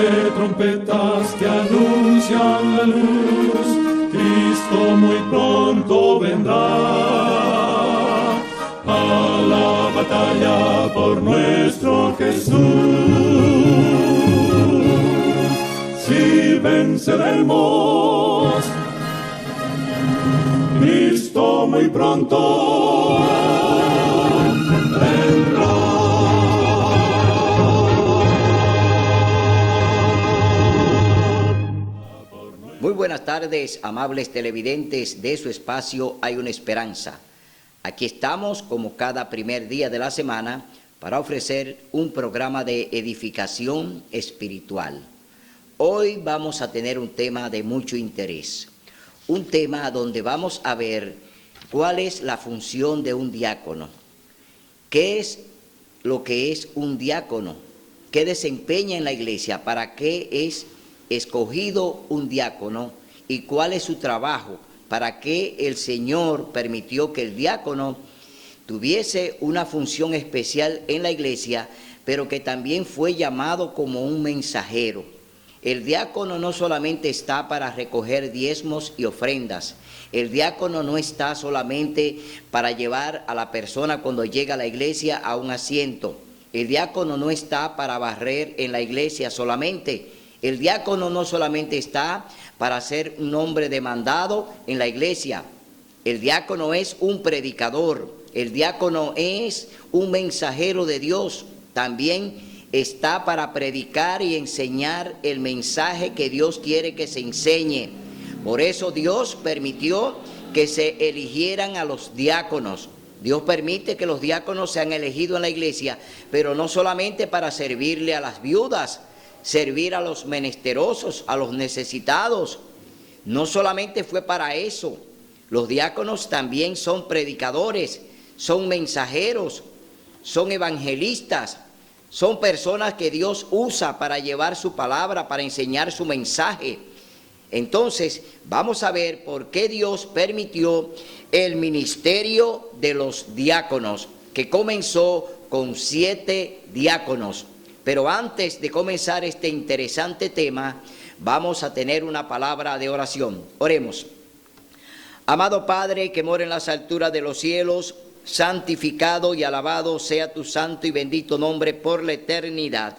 de trompetas que anuncian la luz, Cristo muy pronto vendrá a la batalla por nuestro Jesús. Si venceremos, Cristo muy pronto vendrá. Muy buenas tardes, amables televidentes de su espacio Hay una Esperanza. Aquí estamos, como cada primer día de la semana, para ofrecer un programa de edificación espiritual. Hoy vamos a tener un tema de mucho interés, un tema donde vamos a ver cuál es la función de un diácono, qué es lo que es un diácono, qué desempeña en la iglesia, para qué es escogido un diácono y cuál es su trabajo, para qué el Señor permitió que el diácono tuviese una función especial en la iglesia, pero que también fue llamado como un mensajero. El diácono no solamente está para recoger diezmos y ofrendas, el diácono no está solamente para llevar a la persona cuando llega a la iglesia a un asiento, el diácono no está para barrer en la iglesia solamente, el diácono no solamente está para ser un hombre demandado en la iglesia, el diácono es un predicador, el diácono es un mensajero de Dios, también está para predicar y enseñar el mensaje que Dios quiere que se enseñe. Por eso Dios permitió que se eligieran a los diáconos. Dios permite que los diáconos sean elegidos en la iglesia, pero no solamente para servirle a las viudas, servir a los menesterosos, a los necesitados. No solamente fue para eso. Los diáconos también son predicadores, son mensajeros, son evangelistas, son personas que Dios usa para llevar su palabra, para enseñar su mensaje. Entonces, vamos a ver por qué Dios permitió el ministerio de los diáconos, que comenzó con 7 diáconos. Pero antes de comenzar este interesante tema, vamos a tener una palabra de oración. Oremos. Amado Padre, que mora en las alturas de los cielos, santificado y alabado sea tu santo y bendito nombre por la eternidad.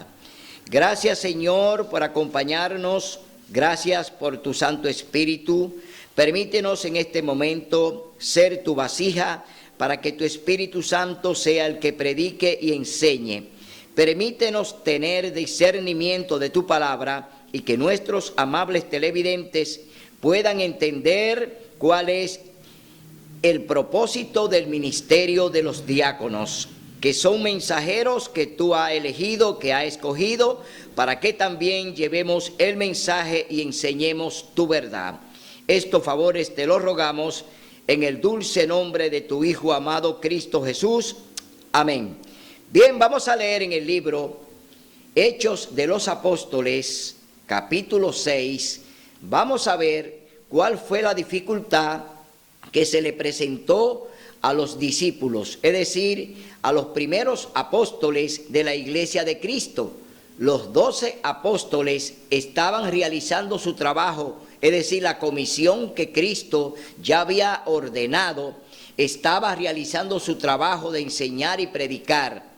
Gracias, Señor, por acompañarnos. Gracias por tu Santo Espíritu. Permítenos en este momento ser tu vasija para que tu Espíritu Santo sea el que predique y enseñe. Permítenos tener discernimiento de tu palabra y que nuestros amables televidentes puedan entender cuál es el propósito del ministerio de los diáconos, que son mensajeros que tú has elegido, que has escogido, para que también llevemos el mensaje y enseñemos tu verdad. Estos favores te los rogamos en el dulce nombre de tu Hijo amado Cristo Jesús. Amén. Bien, vamos a leer en el libro Hechos de los Apóstoles, capítulo 6. Vamos a ver cuál fue la dificultad que se le presentó a los discípulos, es decir, a los primeros apóstoles de la iglesia de Cristo. Los 12 apóstoles estaban realizando su trabajo, es decir, la comisión que Cristo ya había ordenado, estaba realizando su trabajo de enseñar y predicar.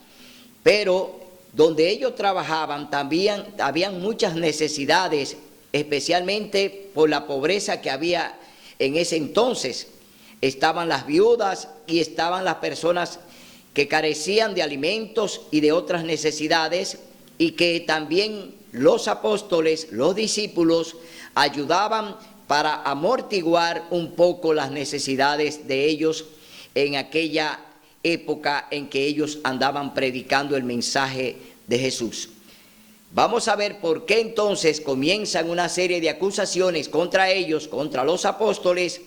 Pero donde ellos trabajaban también habían muchas necesidades, especialmente por la pobreza que había en ese entonces. Estaban las viudas y estaban las personas que carecían de alimentos y de otras necesidades, y que también los apóstoles, los discípulos, ayudaban para amortiguar un poco las necesidades de ellos en aquella época en que ellos andaban predicando el mensaje de Jesús. Vamos a ver por qué entonces comienzan una serie de acusaciones contra ellos, contra los apóstoles,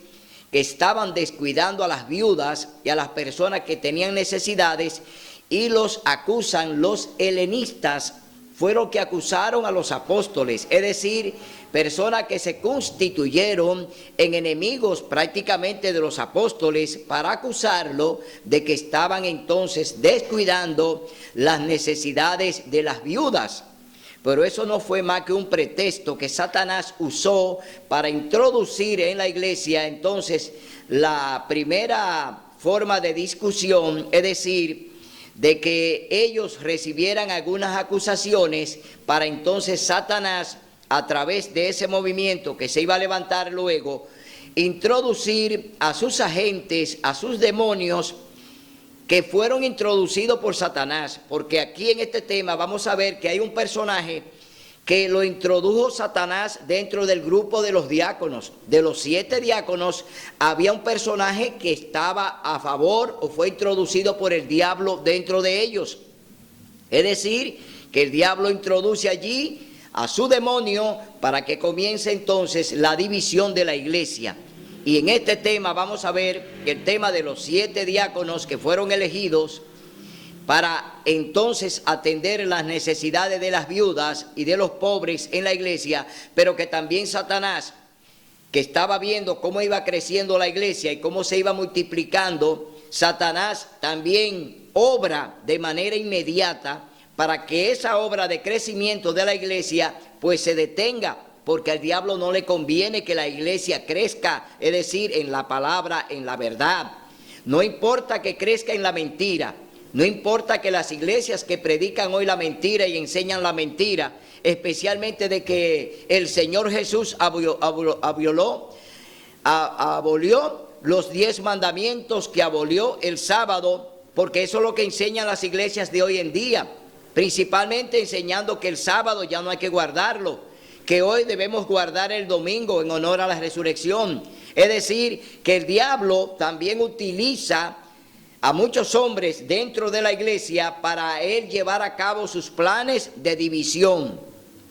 que estaban descuidando a las viudas y a las personas que tenían necesidades, y los acusan los helenistas, fueron que acusaron a los apóstoles, es decir, personas que se constituyeron en enemigos prácticamente de los apóstoles para acusarlo de que estaban entonces descuidando las necesidades de las viudas. pero eso no fue más que un pretexto que Satanás usó para introducir en la iglesia entonces la primera forma de discusión, es decir, de que ellos recibieran algunas acusaciones para entonces Satanás, a través de ese movimiento que se iba a levantar luego, introducir a sus agentes, a sus demonios, que fueron introducidos por Satanás, porque aquí en este tema vamos a ver que hay un personaje que lo introdujo Satanás dentro del grupo de los diáconos. De los 7 diáconos, había un personaje que estaba a favor o fue introducido por el diablo dentro de ellos. Es decir, que el diablo introduce allí a su demonio para que comience entonces la división de la iglesia. Y en este tema vamos a ver el tema de los 7 diáconos que fueron elegidos para entonces atender las necesidades de las viudas y de los pobres en la iglesia, pero que también Satanás, que estaba viendo cómo iba creciendo la iglesia y cómo se iba multiplicando, Satanás también obra de manera inmediata para que esa obra de crecimiento de la iglesia pues se detenga, porque al diablo no le conviene que la iglesia crezca, es decir, en la palabra, en la verdad. No importa que crezca en la mentira, no importa que las iglesias que predican hoy la mentira y enseñan la mentira, especialmente de que el Señor Jesús abolió los 10 mandamientos, que abolió el sábado, porque eso es lo que enseñan las iglesias de hoy en día, principalmente enseñando que el sábado ya no hay que guardarlo, que hoy debemos guardar el domingo en honor a la resurrección. Es decir, que el diablo también utiliza a muchos hombres dentro de la iglesia para él llevar a cabo sus planes de división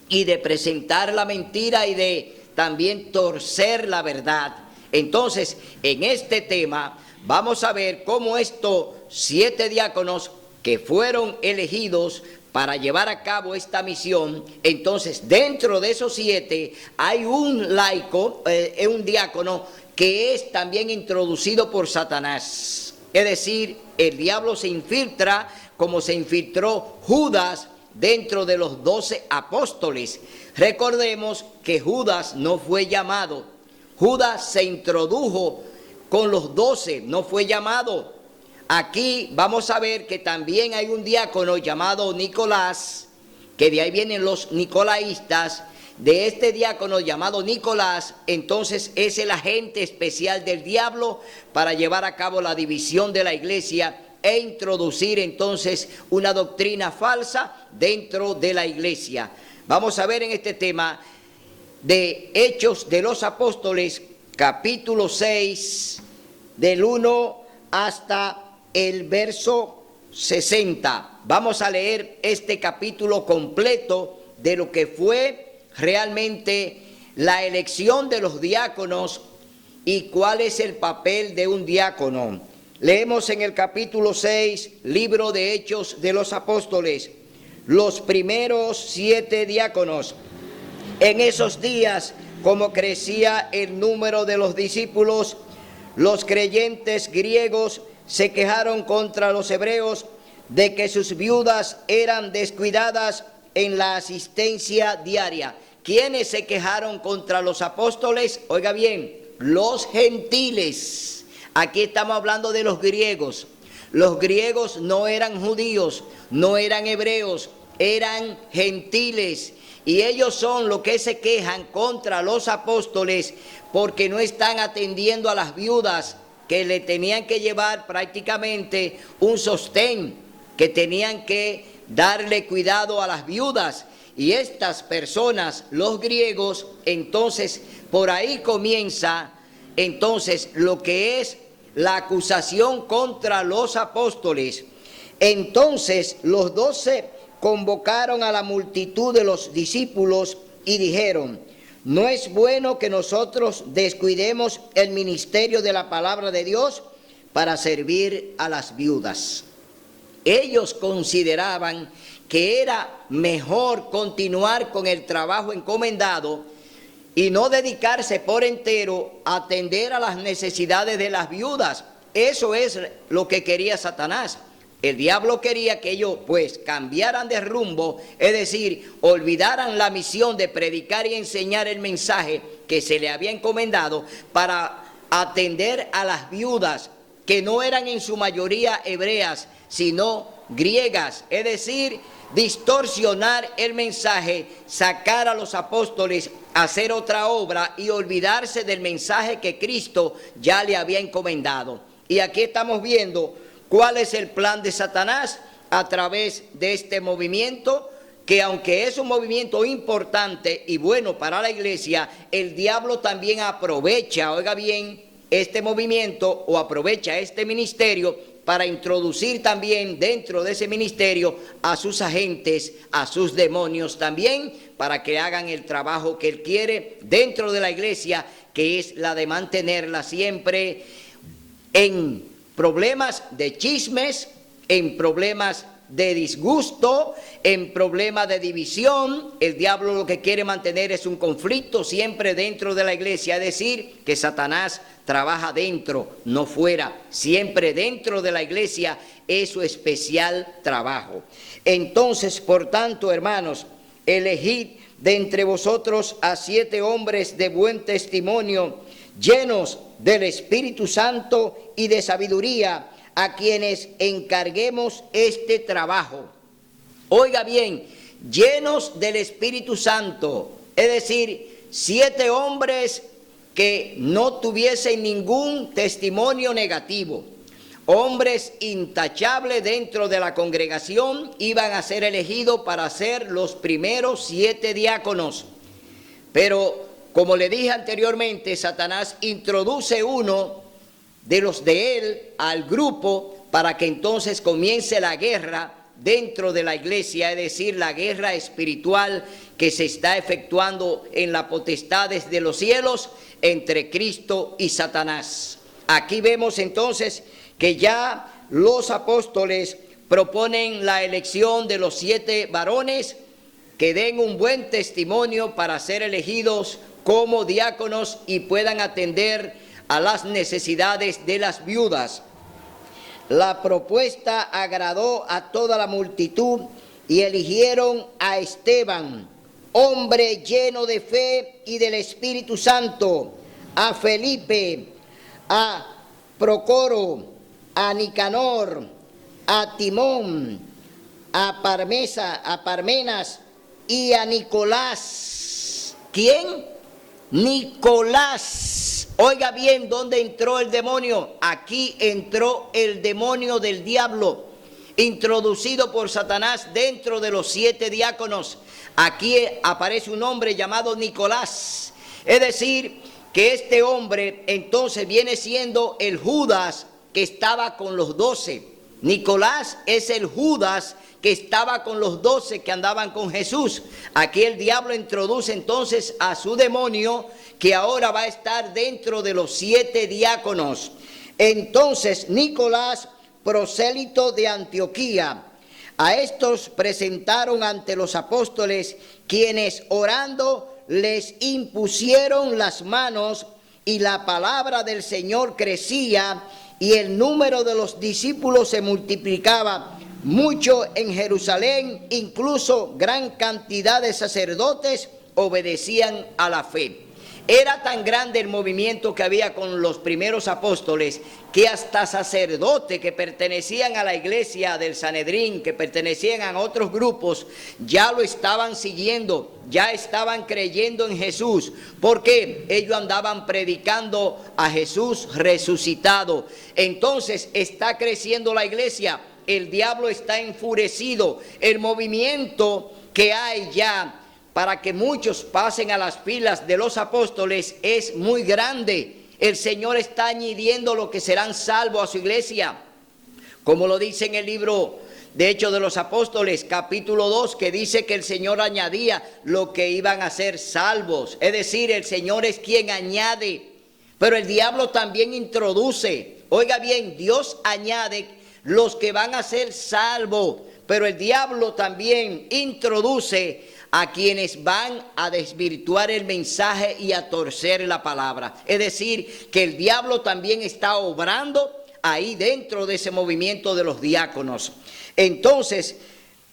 y de presentar la mentira y de también torcer la verdad. Entonces, en este tema vamos a ver cómo estos 7 diáconos que fueron elegidos para llevar a cabo esta misión, entonces dentro de esos 7 hay un laico, un diácono que es también introducido por Satanás. Es decir, el diablo se infiltra como se infiltró Judas dentro de los 12 apóstoles. Recordemos que Judas no fue llamado, Judas se introdujo con los 12, no fue llamado. Aquí vamos a ver que también hay un diácono llamado Nicolás, que de ahí vienen los nicolaístas. De este diácono llamado Nicolás, entonces es el agente especial del diablo para llevar a cabo la división de la iglesia e introducir entonces una doctrina falsa dentro de la iglesia. Vamos a ver en este tema de Hechos de los Apóstoles, capítulo 6, del 1 hasta el verso 60. Vamos a leer este capítulo completo de lo que fue realmente la elección de los diáconos y cuál es el papel de un diácono. Leemos en el capítulo 6, libro de Hechos de los Apóstoles, los primeros 7 diáconos. En esos días, como crecía el número de los discípulos, los creyentes griegos se quejaron contra los hebreos de que sus viudas eran descuidadas en la asistencia diaria. ¿Quiénes se quejaron contra los apóstoles? Oiga bien, los gentiles. Aquí estamos hablando de los griegos. Los griegos no eran judíos, no eran hebreos, eran gentiles. Y ellos son los que se quejan contra los apóstoles porque no están atendiendo a las viudas, que le tenían que llevar prácticamente un sostén, que tenían que darle cuidado a las viudas. Y estas personas, los griegos, entonces por ahí comienza entonces lo que es la acusación contra los apóstoles. Entonces los 12 convocaron a la multitud de los discípulos y dijeron: no es bueno que nosotros descuidemos el ministerio de la palabra de Dios para servir a las viudas. Ellos consideraban que era mejor continuar con el trabajo encomendado y no dedicarse por entero a atender a las necesidades de las viudas. Eso es lo que quería Satanás. El diablo quería que ellos pues cambiaran de rumbo, es decir, olvidaran la misión de predicar y enseñar el mensaje que se le había encomendado para atender a las viudas que no eran en su mayoría hebreas, sino griegas, es decir, distorsionar el mensaje, sacar a los apóstoles a hacer otra obra y olvidarse del mensaje que Cristo ya le había encomendado. Y aquí estamos viendo cuál es el plan de Satanás a través de este movimiento, que aunque es un movimiento importante y bueno para la iglesia, el diablo también aprovecha, oiga bien, este movimiento o aprovecha este ministerio para introducir también dentro de ese ministerio a sus agentes, a sus demonios también, para que hagan el trabajo que él quiere dentro de la iglesia, que es la de mantenerla siempre en problemas de chismes, en problemas de disgusto, en problemas de división. El diablo lo que quiere mantener es un conflicto siempre dentro de la iglesia, es decir, que Satanás trabaja dentro, no fuera, siempre dentro de la iglesia es su especial trabajo. Entonces, por tanto, hermanos, elegid de entre vosotros a 7 hombres de buen testimonio, llenos del Espíritu Santo y de sabiduría, a quienes encarguemos este trabajo. Oiga bien, llenos del Espíritu Santo, es decir, 7 hombres que no tuviesen ningún testimonio negativo, hombres intachables dentro de la congregación, iban a ser elegidos para ser los primeros 7 diáconos. Pero, como le dije anteriormente, Satanás introduce uno de los de él al grupo para que entonces comience la guerra dentro de la iglesia, es decir, la guerra espiritual que se está efectuando en las potestades de los cielos entre Cristo y Satanás. Aquí vemos entonces que ya los apóstoles proponen la elección de los 7 varones que den un buen testimonio para ser elegidos como diáconos y puedan atender a las necesidades de las viudas. La propuesta agradó a toda la multitud y eligieron a Esteban, hombre lleno de fe y del Espíritu Santo, a Felipe, a Procoro, a Nicanor, a Timón, a Parmenas y a Nicolás. ¿Quién? Nicolás. Oiga bien, ¿dónde entró el demonio? Aquí entró el demonio del diablo, introducido por Satanás dentro de los 7 diáconos. Aquí aparece un hombre llamado Nicolás. Es decir, que este hombre entonces viene siendo el Judas que estaba con los 12. Nicolás es el Judas que estaba con los 12 que andaban con Jesús. Aquí el diablo introduce entonces a su demonio, que ahora va a estar dentro de los 7 diáconos. Entonces Nicolás, prosélito de Antioquía, a estos presentaron ante los apóstoles, quienes orando les impusieron las manos, y la palabra del Señor crecía y el número de los discípulos se multiplicaba mucho en Jerusalén, incluso gran cantidad de sacerdotes obedecían a la fe. Era tan grande el movimiento que había con los primeros apóstoles que hasta sacerdotes que pertenecían a la iglesia del Sanedrín, que pertenecían a otros grupos, ya lo estaban siguiendo, ya estaban creyendo en Jesús, porque ellos andaban predicando a Jesús resucitado. Entonces está creciendo la iglesia, el diablo está enfurecido, el movimiento que hay ya para que muchos pasen a las filas de los apóstoles es muy grande. El Señor está añadiendo lo que serán salvos a su iglesia, como lo dice en el libro de Hechos de los Apóstoles, capítulo 2, que dice que el Señor añadía lo que iban a ser salvos. Es decir, el Señor es quien añade, pero el diablo también introduce. Oiga bien, Dios añade los que van a ser salvos, pero el diablo también introduce a quienes van a desvirtuar el mensaje y a torcer la palabra. Es decir, que el diablo también está obrando ahí dentro de ese movimiento de los diáconos. Entonces,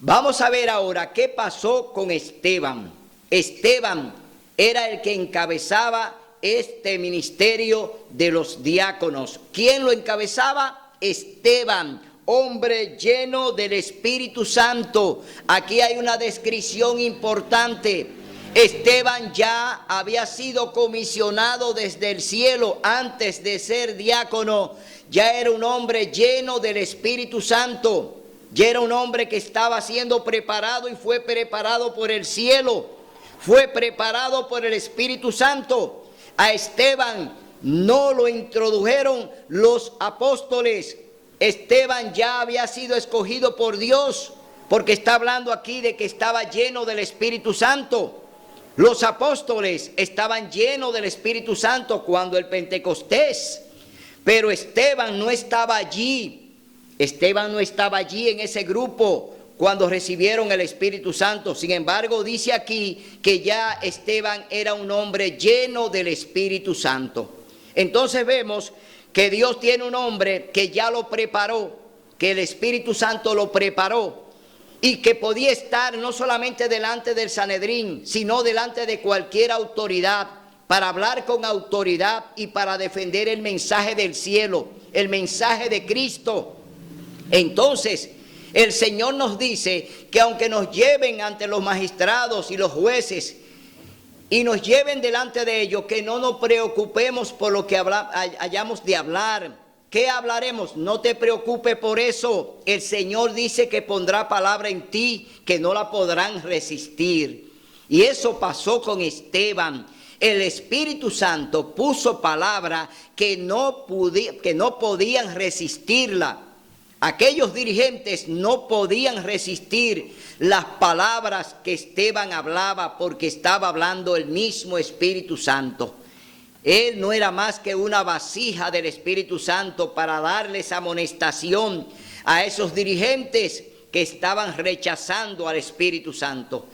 vamos a ver ahora qué pasó con Esteban. Esteban era el que encabezaba este ministerio de los diáconos. ¿Quién lo encabezaba? Esteban, hombre lleno del Espíritu Santo. Aquí hay una descripción importante. Esteban ya había sido comisionado desde el cielo antes de ser diácono. Ya era un hombre lleno del Espíritu Santo. Ya era un hombre que estaba siendo preparado y fue preparado por el cielo. Fue preparado por el Espíritu Santo. A Esteban no lo introdujeron los apóstoles. Esteban ya había sido escogido por Dios, porque está hablando aquí de que estaba lleno del Espíritu Santo. Los apóstoles estaban llenos del Espíritu Santo cuando el Pentecostés, pero Esteban no estaba allí. Esteban no estaba allí en ese grupo cuando recibieron el Espíritu Santo. Sin embargo, dice aquí que ya Esteban era un hombre lleno del Espíritu Santo. Entonces vemos que Dios tiene un hombre que ya lo preparó, que el Espíritu Santo lo preparó y que podía estar no solamente delante del Sanedrín, sino delante de cualquier autoridad, para hablar con autoridad y para defender el mensaje del cielo, el mensaje de Cristo. Entonces, el Señor nos dice que aunque nos lleven ante los magistrados y los jueces y nos lleven delante de ellos, que no nos preocupemos por lo que hayamos de hablar. ¿Qué hablaremos? No te preocupes por eso. El Señor dice que pondrá palabra en ti que no la podrán resistir. Y eso pasó con Esteban. El Espíritu Santo puso palabra que no podían resistirla. Aquellos dirigentes no podían resistir las palabras que Esteban hablaba, porque estaba hablando el mismo Espíritu Santo. Él no era más que una vasija del Espíritu Santo para darles amonestación a esos dirigentes que estaban rechazando al Espíritu Santo.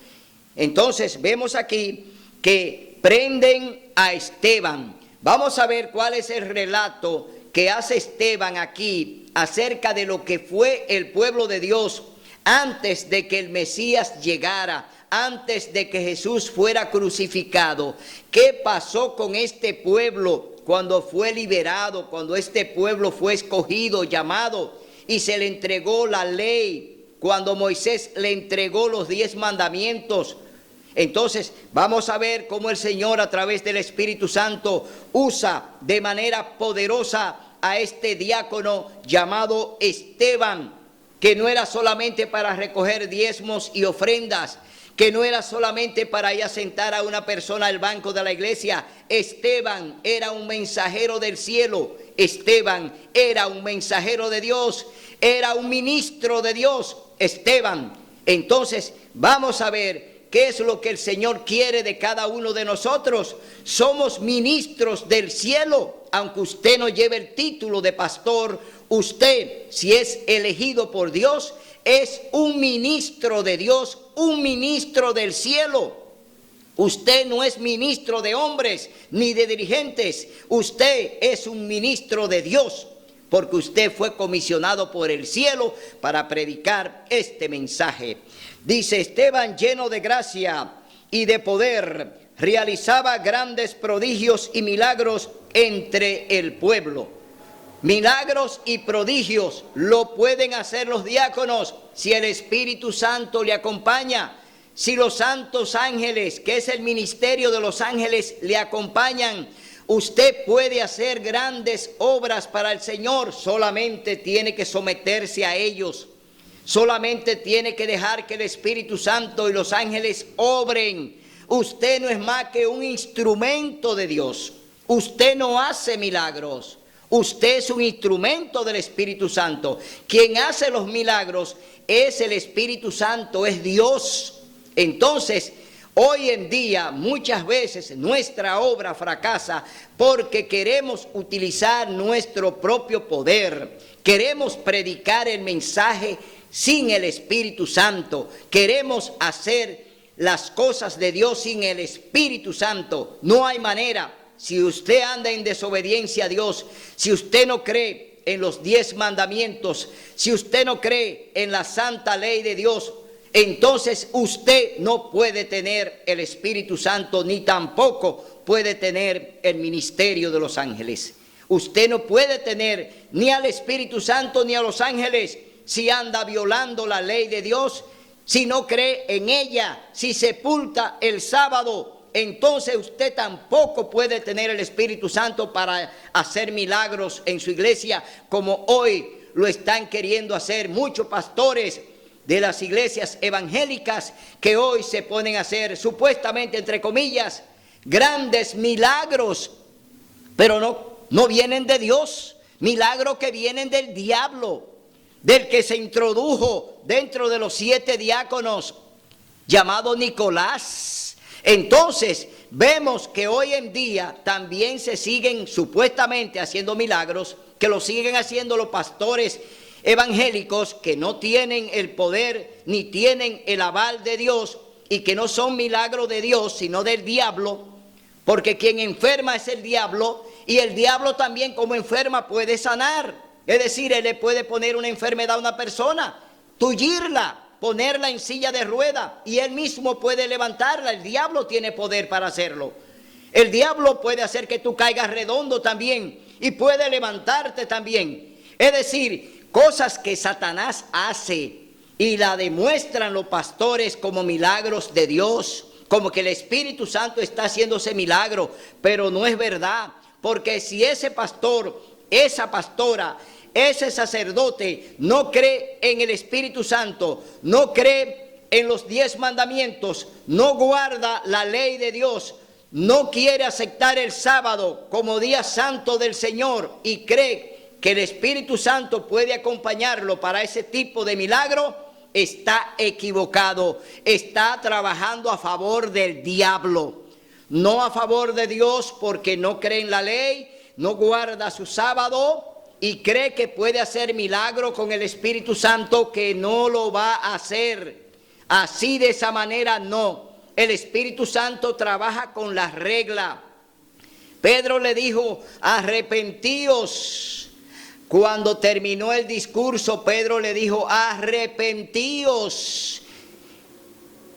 Entonces vemos aquí que prenden a Esteban. Vamos a ver cuál es el relato que hace Esteban aquí acerca de lo que fue el pueblo de Dios antes de que el Mesías llegara, antes de que Jesús fuera crucificado. ¿Qué pasó con este pueblo cuando fue liberado, cuando este pueblo fue escogido, llamado y se le entregó la ley, cuando Moisés le entregó los 10 mandamientos? Entonces vamos a ver cómo el Señor a través del Espíritu Santo usa de manera poderosa a este diácono llamado Esteban, que no era solamente para recoger diezmos y ofrendas, que no era solamente para ir a sentar a una persona al banco de la iglesia. Esteban era un mensajero del cielo. Esteban era un mensajero de Dios, era un ministro de Dios, Esteban. Entonces vamos a ver ¿qué es lo que el Señor quiere de cada uno de nosotros? Somos ministros del cielo, aunque usted no lleve el título de pastor. Usted, si es elegido por Dios, es un ministro de Dios, un ministro del cielo. Usted no es ministro de hombres ni de dirigentes. Usted es un ministro de Dios, porque usted fue comisionado por el cielo para predicar este mensaje. Dice: Esteban, lleno de gracia y de poder, realizaba grandes prodigios y milagros entre el pueblo. Milagros y prodigios lo pueden hacer los diáconos si el Espíritu Santo le acompaña, si los santos ángeles, que es el ministerio de los ángeles, le acompañan. Usted puede hacer grandes obras para el Señor, solamente tiene que someterse a ellos. Solamente tiene que dejar que el Espíritu Santo y los ángeles obren. Usted no es más que un instrumento de Dios. Usted no hace milagros. Usted es un instrumento del Espíritu Santo. Quien hace los milagros es el Espíritu Santo, es Dios. Entonces, hoy en día muchas veces nuestra obra fracasa porque queremos utilizar nuestro propio poder. Queremos predicar el mensaje sin el Espíritu Santo. Queremos hacer las cosas de Dios sin el Espíritu Santo. No hay manera. Si usted anda en desobediencia a Dios, si usted no cree en los 10 mandamientos, si usted no cree en la santa ley de Dios, entonces usted no puede tener el Espíritu Santo, ni tampoco puede tener el ministerio de los ángeles. Usted no puede tener ni al Espíritu Santo ni a los ángeles si anda violando la ley de Dios, si no cree en ella, si sepulta el sábado. Entonces usted tampoco puede tener el Espíritu Santo para hacer milagros en su iglesia, como hoy lo están queriendo hacer muchos pastores de las iglesias evangélicas, que hoy se ponen a hacer, supuestamente, entre comillas, grandes milagros, pero no vienen de Dios, milagros que vienen del diablo, del que se introdujo dentro de los 7 diáconos, llamado Nicolás. Entonces vemos que hoy en día también se siguen supuestamente haciendo milagros, que lo siguen haciendo los pastores evangélicos, que no tienen el poder ni tienen el aval de Dios, y que no son milagros de Dios sino del diablo, porque quien enferma es el diablo, y el diablo también, como enferma, puede sanar. Es decir, él le puede poner una enfermedad a una persona, tullirla, ponerla en silla de rueda, y él mismo puede levantarla. El diablo tiene poder para hacerlo. El diablo puede hacer que tú caigas redondo también, y puede levantarte también. Es decir, cosas que Satanás hace y la demuestran los pastores como milagros de Dios, como que el Espíritu Santo está haciendo ese milagro, pero no es verdad, porque si ese pastor, esa pastora, ese sacerdote no cree en el Espíritu Santo, no cree en los 10 mandamientos, no guarda la ley de Dios, no quiere aceptar el sábado como día santo del Señor y cree que el Espíritu Santo puede acompañarlo para ese tipo de milagro, está equivocado, está trabajando a favor del diablo, no a favor de Dios, porque no cree en la ley, no guarda su sábado y cree que puede hacer milagro con el Espíritu Santo, que no lo va a hacer. Así, de esa manera, no. El Espíritu Santo trabaja con las reglas. Pedro le dijo: arrepentíos. Cuando terminó el discurso, Pedro le dijo: arrepentíos,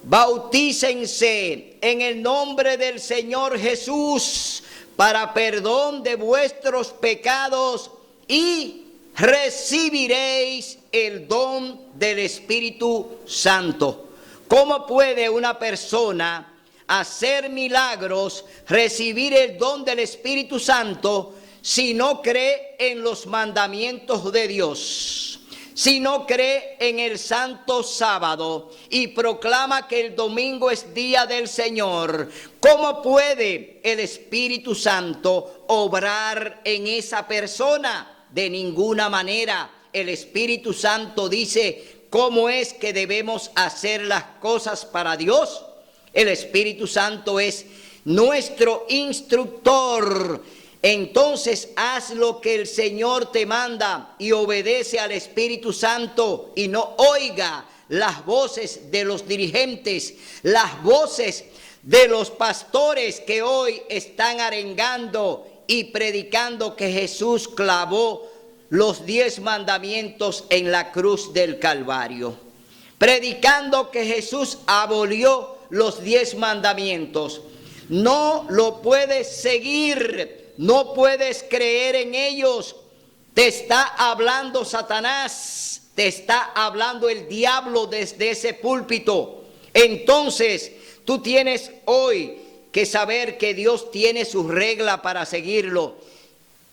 bautícense en el nombre del Señor Jesús para perdón de vuestros pecados y recibiréis el don del Espíritu Santo. ¿Cómo puede una persona hacer milagros, recibir el don del Espíritu Santo, si no cree en los mandamientos de Dios, si no cree en el santo sábado y proclama que el domingo es día del Señor? ¿Cómo puede el Espíritu Santo obrar en esa persona? De ninguna manera. El Espíritu Santo dice cómo es que debemos hacer las cosas para Dios. El Espíritu Santo es nuestro instructor. Entonces haz lo que el Señor te manda y obedece al Espíritu Santo, y no oiga las voces de los dirigentes, las voces de los pastores que hoy están arengando y predicando que Jesús clavó los 10 mandamientos en la cruz del Calvario, predicando que Jesús abolió los 10 mandamientos. No lo puedes seguir, no puedes creer en ellos. Te está hablando Satanás, te está hablando el diablo desde ese púlpito. Entonces tú tienes hoy que saber que Dios tiene su regla para seguirlo,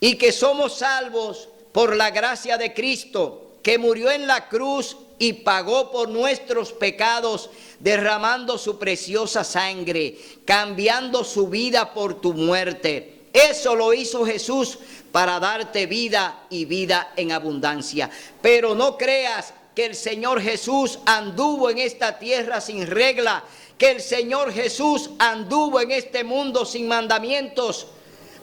y que somos salvos por la gracia de Cristo, que murió en la cruz y pagó por nuestros pecados, derramando su preciosa sangre, cambiando su vida por tu muerte. Eso lo hizo Jesús para darte vida y vida en abundancia. Pero no creas que el Señor Jesús anduvo en esta tierra sin regla, que el Señor Jesús anduvo en este mundo sin mandamientos,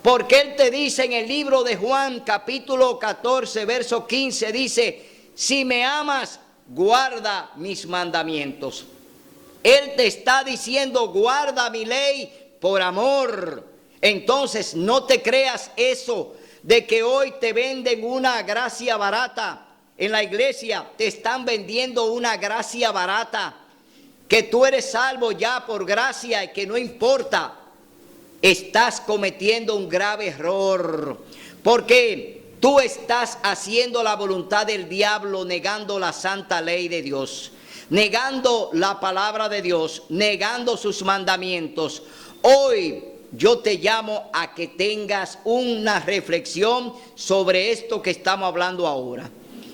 porque Él te dice en el libro de Juan, capítulo 14, verso 15, dice: si me amas, guarda mis mandamientos. Él te está diciendo: guarda mi ley por amor. Entonces no te creas eso de que hoy te venden una gracia barata. En la iglesia te están vendiendo una gracia barata, que tú eres salvo ya por gracia y que no importa. Estás cometiendo un grave error, porque tú estás haciendo la voluntad del diablo, negando la santa ley de Dios, negando la palabra de Dios, negando sus mandamientos. Hoy yo te llamo a que tengas una reflexión sobre esto que estamos hablando ahora.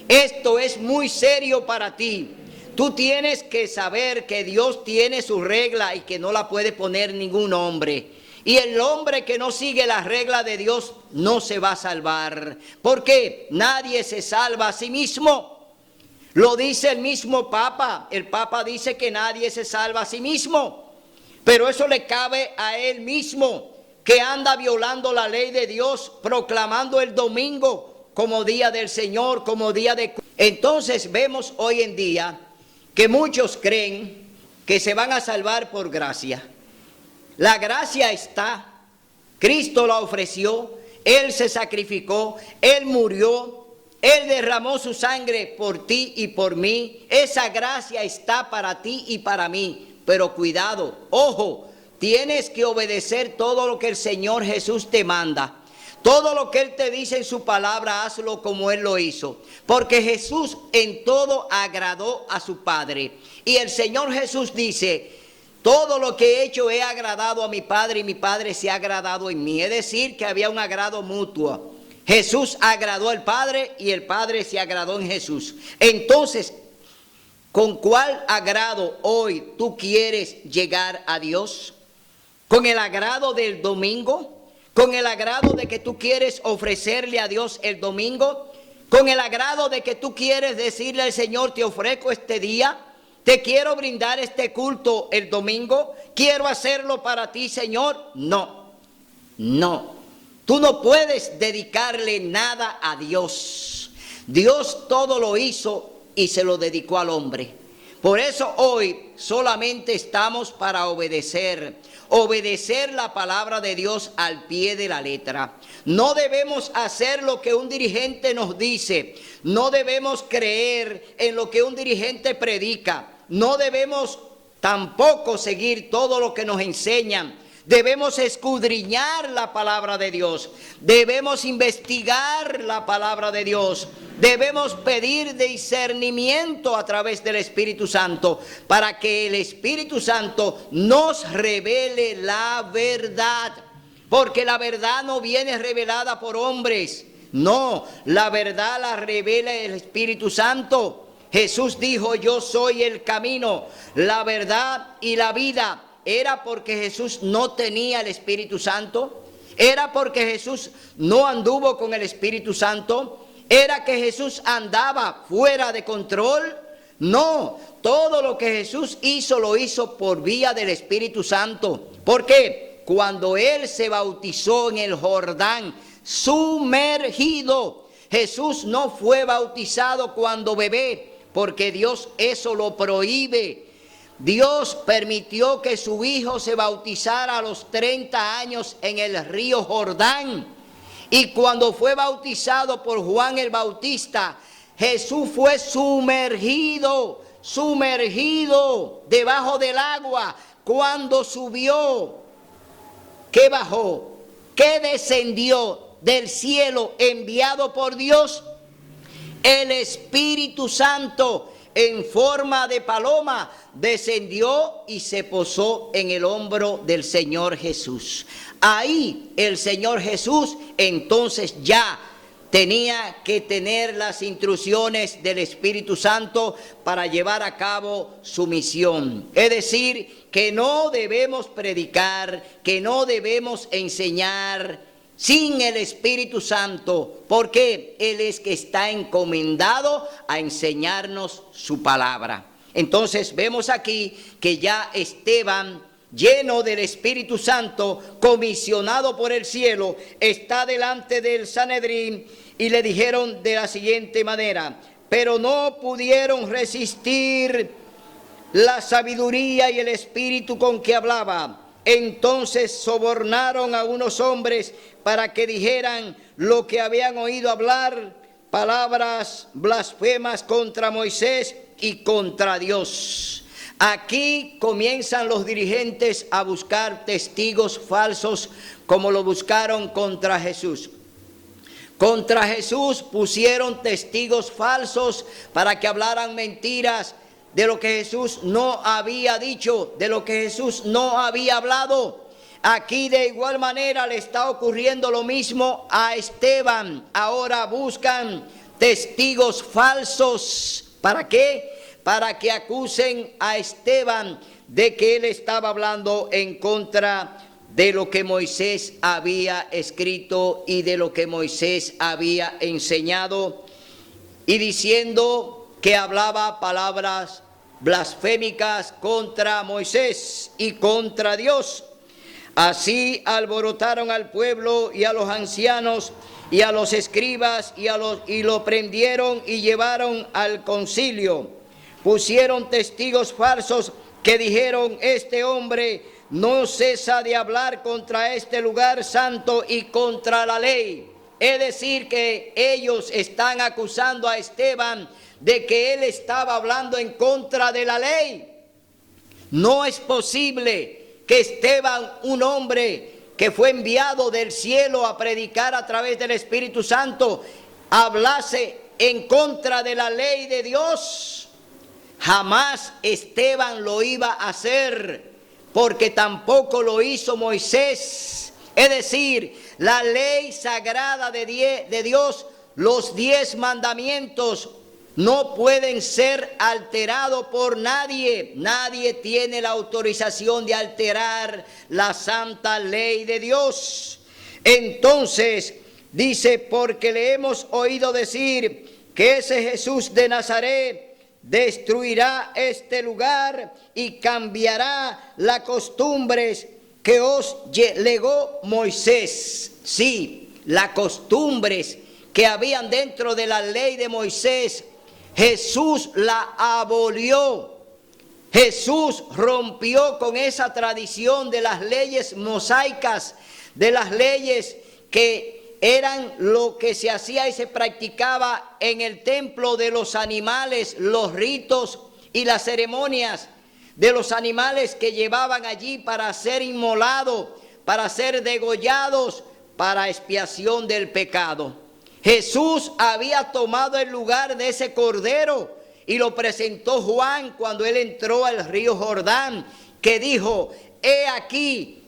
Esto es muy serio para ti. Tú tienes que saber que Dios tiene su regla y que no la puede poner ningún hombre. Y el hombre que no sigue la regla de Dios no se va a salvar. Porque nadie se salva a sí mismo. Lo dice el mismo Papa. El Papa dice que nadie se salva a sí mismo. Pero eso le cabe a él mismo, que anda violando la ley de Dios, proclamando el domingo como día del Señor, como día de... Entonces vemos hoy en día que muchos creen que se van a salvar por gracia. La gracia está, Cristo la ofreció, Él se sacrificó, Él murió, Él derramó su sangre por ti y por mí. Esa gracia está para ti y para mí. Pero cuidado, ojo, tienes que obedecer todo lo que el Señor Jesús te manda. Todo lo que Él te dice en su palabra, hazlo como Él lo hizo. Porque Jesús en todo agradó a su Padre. Y el Señor Jesús dice: todo lo que he hecho he agradado a mi Padre y mi Padre se ha agradado en mí. Es decir, que había un agrado mutuo. Jesús agradó al Padre y el Padre se agradó en Jesús. Entonces, ¿con cuál agrado hoy tú quieres llegar a Dios? ¿Con el agrado del domingo? ¿Con el agrado de que tú quieres ofrecerle a Dios el domingo? ¿Con el agrado de que tú quieres decirle al Señor: te ofrezco este día? ¿Te quiero brindar este culto el domingo? ¿Quiero hacerlo para ti, Señor? No, no. Tú no puedes dedicarle nada a Dios. Dios todo lo hizo y se lo dedicó al hombre. Por eso hoy solamente estamos para obedecer la palabra de Dios al pie de la letra. No debemos hacer lo que un dirigente nos dice. No debemos creer en lo que un dirigente predica. No debemos tampoco seguir todo lo que nos enseñan. Debemos escudriñar la palabra de Dios. Debemos investigar la palabra de Dios. Debemos pedir discernimiento a través del Espíritu Santo para que el Espíritu Santo nos revele la verdad. Porque la verdad no viene revelada por hombres. No, la verdad la revela el Espíritu Santo. Jesús dijo: yo soy el camino, la verdad y la vida. ¿Era porque Jesús no tenía el Espíritu Santo? ¿Era porque Jesús no anduvo con el Espíritu Santo? ¿Era que Jesús andaba fuera de control? No, todo lo que Jesús hizo lo hizo por vía del Espíritu Santo. ¿Por qué? Cuando Él se bautizó en el Jordán, sumergido. Jesús no fue bautizado cuando bebé, porque Dios eso lo prohíbe. Dios permitió que su hijo se bautizara a los 30 años en el río Jordán. Y cuando fue bautizado por Juan el Bautista, Jesús fue sumergido debajo del agua. Cuando subió, ¿qué bajó? ¿Qué descendió del cielo enviado por Dios? El Espíritu Santo en forma de paloma descendió y se posó en el hombro del Señor Jesús. Ahí el Señor Jesús entonces ya tenía que tener las instrucciones del Espíritu Santo para llevar a cabo su misión. Es decir, que no debemos predicar, que no debemos enseñar sin el Espíritu Santo, porque Él es que está encomendado a enseñarnos su palabra. Entonces vemos aquí que ya Esteban, lleno del Espíritu Santo, comisionado por el cielo, está delante del Sanedrín y le dijeron de la siguiente manera: pero no pudieron resistir la sabiduría y el espíritu con que hablaba. Entonces sobornaron a unos hombres para que dijeran lo que habían oído hablar, palabras blasfemas contra Moisés y contra Dios. Aquí comienzan los dirigentes a buscar testigos falsos como lo buscaron contra Jesús. Contra Jesús pusieron testigos falsos para que hablaran mentiras de lo que Jesús no había dicho, de lo que Jesús no había hablado. Aquí de igual manera le está ocurriendo lo mismo a Esteban. Ahora buscan testigos falsos. ¿Para qué? Para que acusen a Esteban de que él estaba hablando en contra de lo que Moisés había escrito y de lo que Moisés había enseñado, y diciendo que hablaba palabras blasfémicas contra Moisés y contra Dios. Así alborotaron al pueblo y a los ancianos y a los escribas y lo prendieron y llevaron al concilio. Pusieron testigos falsos que dijeron: este hombre no cesa de hablar contra este lugar santo y contra la ley. Es decir, que ellos están acusando a Esteban de que él estaba hablando en contra de la ley. No es posible que Esteban, un hombre que fue enviado del cielo a predicar a través del Espíritu Santo, hablase en contra de la ley de Dios. Jamás Esteban lo iba a hacer, porque tampoco lo hizo Moisés. Es decir, la ley sagrada de Dios, los 10 mandamientos, no pueden ser alterados por nadie. Nadie tiene la autorización de alterar la santa ley de Dios. Entonces, dice: porque le hemos oído decir que ese Jesús de Nazaret destruirá este lugar y cambiará las costumbres que os legó Moisés. Sí, las costumbres que habían dentro de la ley de Moisés, Jesús la abolió. Jesús rompió con esa tradición de las leyes mosaicas, de las leyes que eran lo que se hacía y se practicaba en el templo de los animales, los ritos y las ceremonias de los animales que llevaban allí para ser inmolados, para ser degollados, para expiación del pecado. Jesús había tomado el lugar de ese cordero y lo presentó Juan cuando él entró al río Jordán, que dijo: he aquí,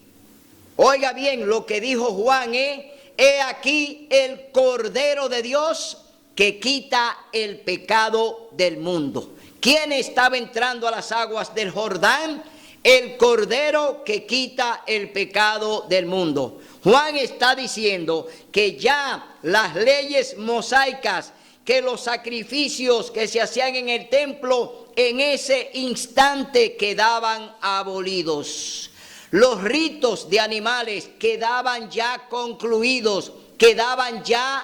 oiga bien lo que dijo Juan, he aquí el Cordero de Dios que quita el pecado del mundo. ¿Quién estaba entrando a las aguas del Jordán? El Cordero que quita el pecado del mundo. Juan está diciendo que ya las leyes mosaicas, que los sacrificios que se hacían en el templo, en ese instante quedaban abolidos. Los ritos de animales quedaban ya concluidos, quedaban ya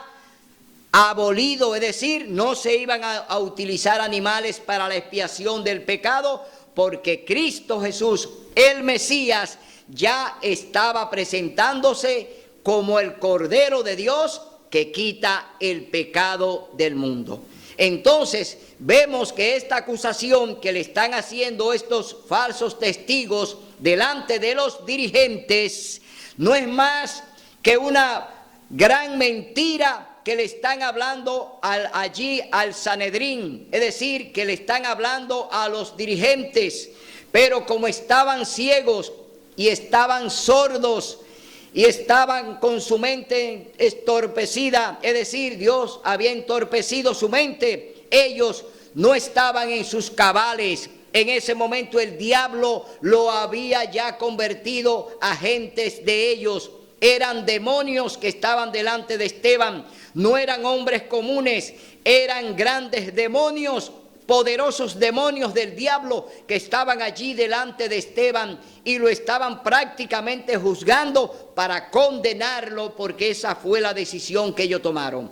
abolidos, es decir, no se iban a utilizar animales para la expiación del pecado, porque Cristo Jesús, el Mesías, ya estaba presentándose como el Cordero de Dios que quita el pecado del mundo. Entonces vemos que esta acusación que le están haciendo estos falsos testigos delante de los dirigentes no es más que una gran mentira que le están hablando allí al Sanedrín, es decir, que le están hablando a los dirigentes, pero como estaban ciegos y estaban sordos y estaban con su mente estorpecida, es decir, Dios había entorpecido su mente, ellos no estaban en sus cabales. En ese momento el diablo lo había ya convertido a agentes de ellos. Eran demonios que estaban delante de Esteban, no eran hombres comunes, eran grandes demonios, poderosos demonios del diablo que estaban allí delante de Esteban y lo estaban prácticamente juzgando para condenarlo, porque esa fue la decisión que ellos tomaron.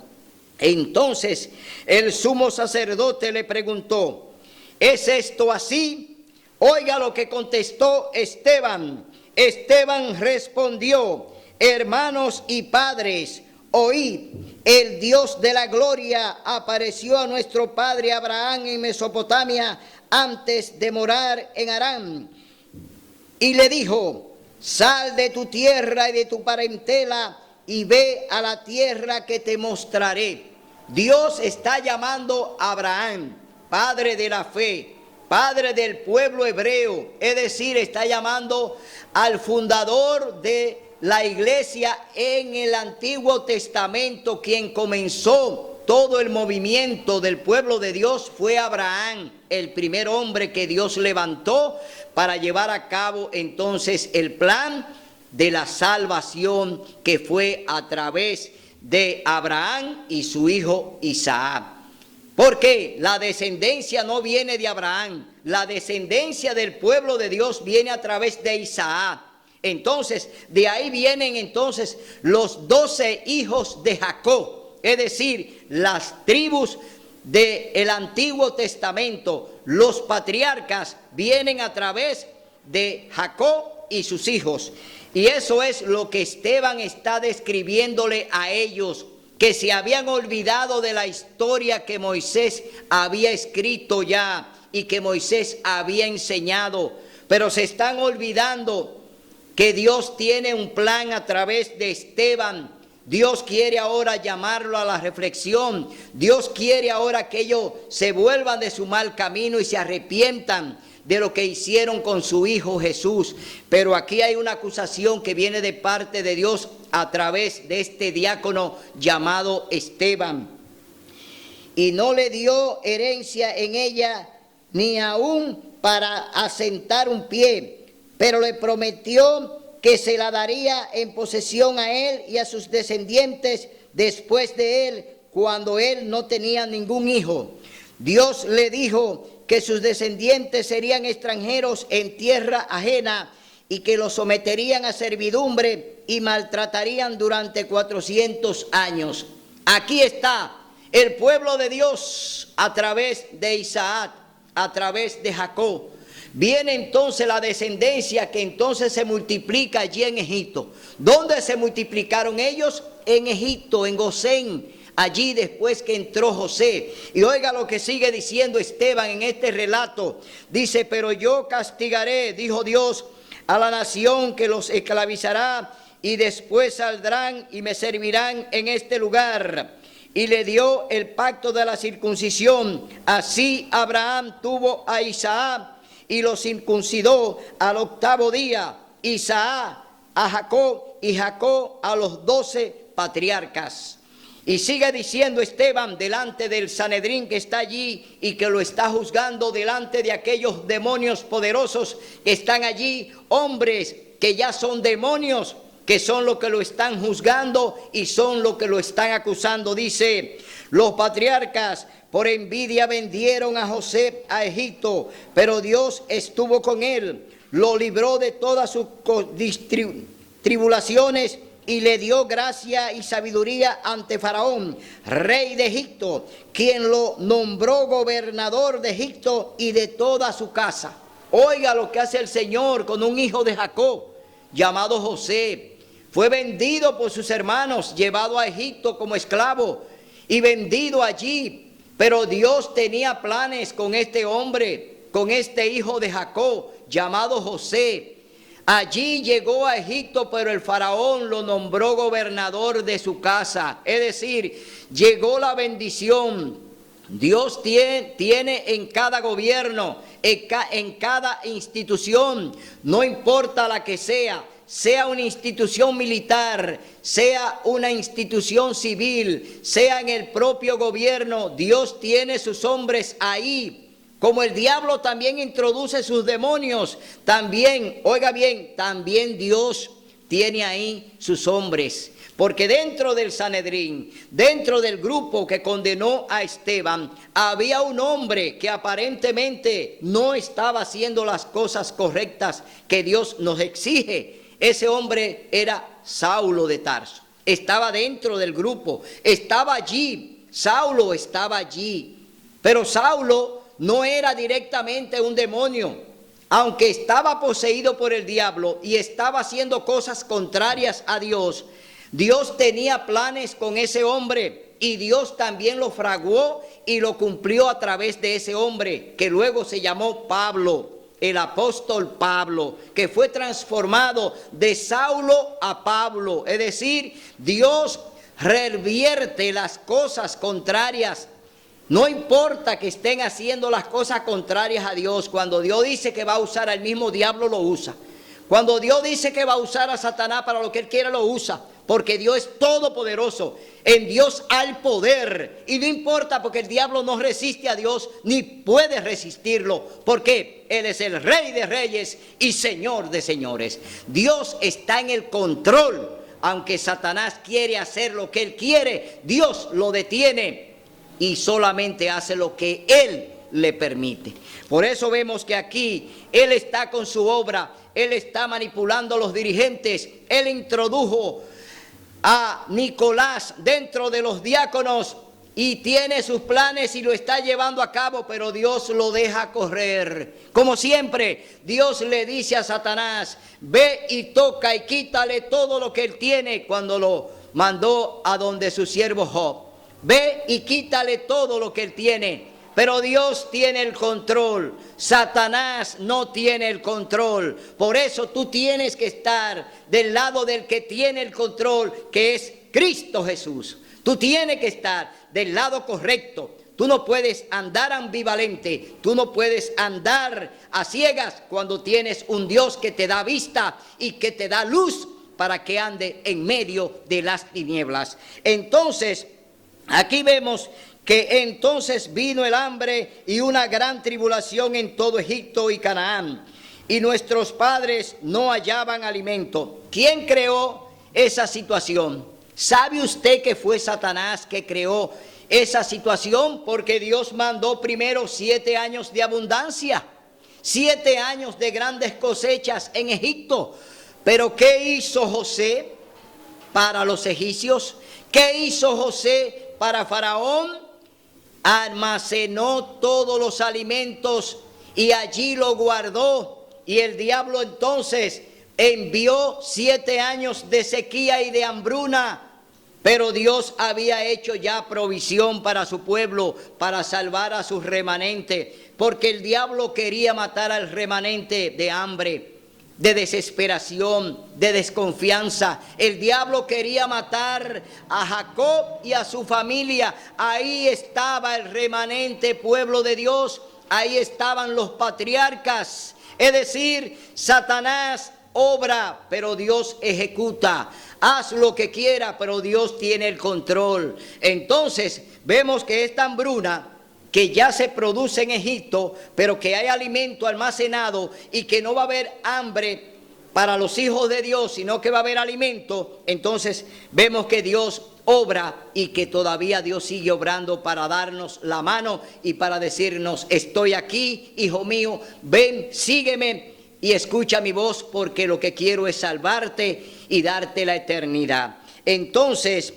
Entonces el sumo sacerdote le preguntó: ¿es esto así? Oiga lo que contestó Esteban: Esteban respondió: hermanos y padres, oíd, el Dios de la gloria apareció a nuestro padre Abraham en Mesopotamia antes de morar en Harán, y le dijo: sal de tu tierra y de tu parentela y ve a la tierra que te mostraré. Dios está llamando a Abraham, padre de la fe, padre del pueblo hebreo, es decir, está llamando al fundador de la iglesia en el Antiguo Testamento. Quien comenzó todo el movimiento del pueblo de Dios fue Abraham, el primer hombre que Dios levantó para llevar a cabo entonces el plan de la salvación, que fue a través de Abraham y su hijo Isaac. Porque la descendencia no viene de Abraham, la descendencia del pueblo de Dios viene a través de Isaac. Entonces, de ahí vienen entonces los 12 hijos de Jacob, es decir, las tribus del Antiguo Testamento. Los patriarcas vienen a través de Jacob y sus hijos. Y eso es lo que Esteban está describiéndole a ellos, que se habían olvidado de la historia que Moisés había escrito ya y que Moisés había enseñado, pero se están olvidando que Dios tiene un plan a través de Esteban. Dios quiere ahora llamarlo a la reflexión. Dios quiere ahora que ellos se vuelvan de su mal camino y se arrepientan de lo que hicieron con su hijo Jesús. Pero aquí hay una acusación que viene de parte de Dios a través de este diácono llamado Esteban. Y no le dio herencia en ella, ni aún para asentar un pie, pero le prometió que se la daría en posesión a él y a sus descendientes después de él, cuando él no tenía ningún hijo. Dios le dijo que sus descendientes serían extranjeros en tierra ajena y que los someterían a servidumbre y maltratarían durante 400 años. Aquí está el pueblo de Dios a través de Isaac, a través de Jacob. Viene entonces la descendencia que entonces se multiplica allí en Egipto. ¿Dónde se multiplicaron ellos? En Egipto, en Gosén, allí después que entró José. Y oiga lo que sigue diciendo Esteban en este relato. Dice: pero yo castigaré, dijo Dios, a la nación que los esclavizará, y después saldrán y me servirán en este lugar. Y le dio el pacto de la circuncisión. Así Abraham tuvo a Isaac y lo circuncidó al 8º día, Isaac a Jacob y Jacob a los 12 patriarcas. Y sigue diciendo Esteban delante del Sanedrín que está allí y que lo está juzgando, delante de aquellos demonios poderosos que están allí, hombres que ya son demonios, que son los que lo están juzgando y son los que lo están acusando. Dice: los patriarcas por envidia vendieron a José a Egipto, pero Dios estuvo con él, lo libró de todas sus tribulaciones y le dio gracia y sabiduría ante Faraón, rey de Egipto, quien lo nombró gobernador de Egipto y de toda su casa. Oiga lo que hace el Señor con un hijo de Jacob llamado José. Fue vendido por sus hermanos, llevado a Egipto como esclavo y vendido allí. Pero Dios tenía planes con este hombre, con este hijo de Jacob llamado José. Allí llegó a Egipto, pero el faraón lo nombró gobernador de su casa. Es decir, llegó la bendición. Dios tiene en cada gobierno, en cada institución, no importa la que sea una institución militar, sea una institución civil, sea en el propio gobierno, Dios tiene sus hombres ahí. Como el diablo también introduce sus demonios, también, oiga bien, también Dios tiene ahí sus hombres. Porque dentro del Sanedrín, dentro del grupo que condenó a Esteban, había un hombre que aparentemente no estaba haciendo las cosas correctas que Dios nos exige. Ese hombre era Saulo de Tarso. Estaba dentro del grupo, estaba allí, Saulo estaba allí. Pero Saulo no era directamente un demonio. aunque estaba poseído por el diablo y estaba haciendo cosas contrarias a Dios, Dios tenía planes con ese hombre y Dios también lo fraguó y lo cumplió a través de ese hombre que luego se llamó Pablo, el apóstol Pablo, que fue transformado de Saulo a Pablo. Es decir, Dios revierte las cosas contrarias. No importa que estén haciendo las cosas contrarias a Dios. Cuando Dios dice que va a usar al mismo diablo, lo usa. Cuando Dios dice que va a usar a Satanás para lo que Él quiera, lo usa. Porque Dios es todopoderoso. En Dios hay poder. Y no importa, porque el diablo no resiste a Dios ni puede resistirlo. Porque Él es el Rey de Reyes y Señor de Señores. Dios está en el control. Aunque Satanás quiere hacer lo que él quiere, Dios lo detiene y solamente hace lo que Él le permite. Por eso vemos que aquí Él está con su obra, Él está manipulando a los dirigentes. Él introdujo a Nicolás dentro de los diáconos y tiene sus planes y lo está llevando a cabo, pero Dios lo deja correr. Como siempre, Dios le dice a Satanás: ve y toca y quítale todo lo que él tiene, cuando lo mandó a donde su siervo Job. Ve y quítale todo lo que él tiene. Pero Dios tiene el control. Satanás no tiene el control. Por eso tú tienes que estar del lado del que tiene el control, que es Cristo Jesús. Tú tienes que estar del lado correcto. Tú no puedes andar ambivalente. Tú no puedes andar a ciegas cuando tienes un Dios que te da vista y que te da luz para que ande en medio de las tinieblas. Entonces, aquí vemos que entonces vino el hambre y una gran tribulación en todo Egipto y Canaán, y nuestros padres no hallaban alimento. ¿Quién creó esa situación? ¿Sabe usted que fue Satanás que creó esa situación? Porque Dios mandó primero 7 años de abundancia, 7 años de grandes cosechas en Egipto. Pero ¿qué hizo José para los egipcios? ¿Qué hizo José para Faraón? Almacenó todos los alimentos y allí lo guardó. Y el diablo entonces envió 7 años de sequía y de hambruna. Pero Dios había hecho ya provisión para su pueblo, para salvar a su remanente. Porque el diablo quería matar al remanente de hambre, de desesperación, de desconfianza. El diablo quería matar a Jacob y a su familia. Ahí estaba el remanente pueblo de Dios. Ahí estaban los patriarcas. Es decir, Satanás obra, pero Dios ejecuta. Haz lo que quiera, pero Dios tiene el control. Entonces vemos que esta hambruna que ya se produce en Egipto, pero que hay alimento almacenado y que no va a haber hambre para los hijos de Dios, sino que va a haber alimento. Entonces vemos que Dios obra y que todavía Dios sigue obrando para darnos la mano y para decirnos: estoy aquí, hijo mío, ven, sígueme y escucha mi voz, porque lo que quiero es salvarte y darte la eternidad. Entonces